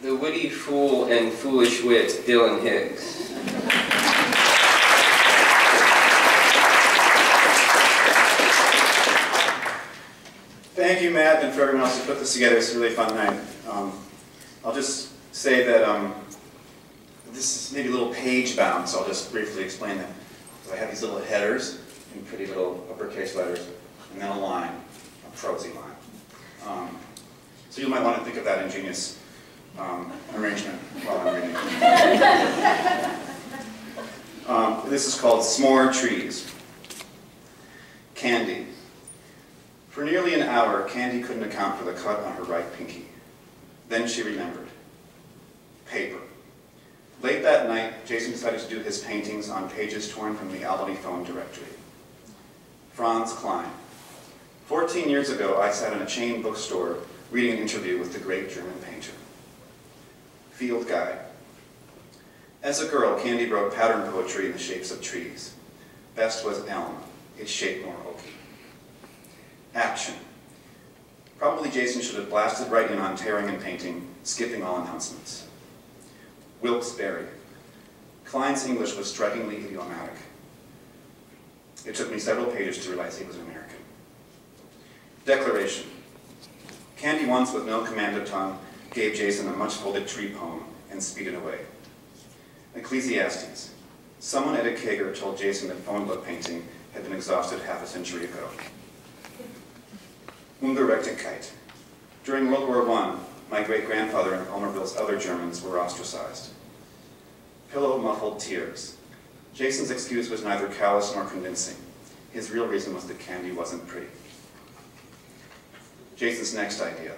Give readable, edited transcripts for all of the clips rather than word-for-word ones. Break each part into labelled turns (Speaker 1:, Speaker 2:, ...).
Speaker 1: the witty fool and foolish wit, Dylan Hicks.
Speaker 2: Thank you, Matt, and for everyone else who put this together. It's a really fun night. I'll just say that this is maybe a little page-bound, so I'll just briefly explain that. So I have these little headers in pretty little uppercase letters, and then a line, a prosy line. So you might want to think of that ingenious arrangement while I'm reading. This is called S'more Trees. Candy. For nearly an hour, Candy couldn't account for the cut on her right pinky. Then she remembered. Paper. Late that night, Jason decided to do his paintings on pages torn from the Albany phone directory. Franz Klein. 14 years ago, I sat in a chain bookstore reading an interview with the great German painter. Field Guide. As a girl, Candy wrote pattern poetry in the shapes of trees. Best was elm, its shape more oaky. Action. Probably Jason should have blasted right in on tearing and painting, skipping all announcements. Wilkes-Barre. Klein's English was strikingly idiomatic. It took me several pages to realize he was an American. Declaration. Candy once, with no command of tongue, gave Jason a much-folded tree poem and speeded away. Ecclesiastes. Someone at a kegger told Jason that phone book painting had been exhausted half a century ago. Ungerechtigkeit. During World War I, my great-grandfather and Almerville's other Germans were ostracized. Pillow-muffled tears. Jason's excuse was neither callous nor convincing. His real reason was that Candy wasn't pretty. Jason's next idea.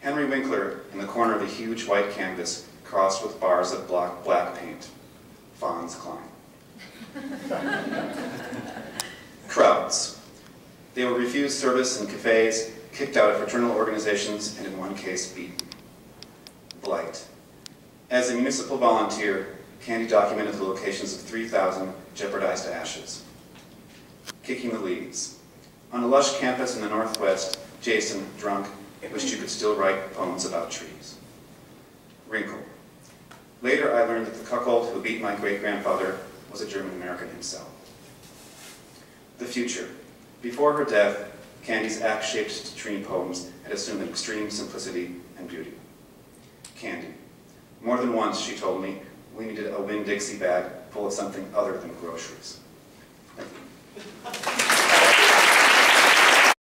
Speaker 2: Henry Winkler in the corner of a huge white canvas crossed with bars of black paint. Franz Klein. Crowds. They were refused service in cafes, kicked out of fraternal organizations, and in one case, beaten. Blight. As a municipal volunteer, Candy documented the locations of 3,000 jeopardized ashes. Kicking the leaves. On a lush campus in the Northwest, Jason, drunk, wished you could still write poems about trees. Wrinkle. Later, I learned that the cuckold who beat my great-grandfather was a German-American himself. The future. Before her death, Candy's axe-shaped tree poems had assumed an extreme simplicity and beauty. Candy. More than once, she told me, we needed a Winn-Dixie bag full of something other than groceries. Thank you.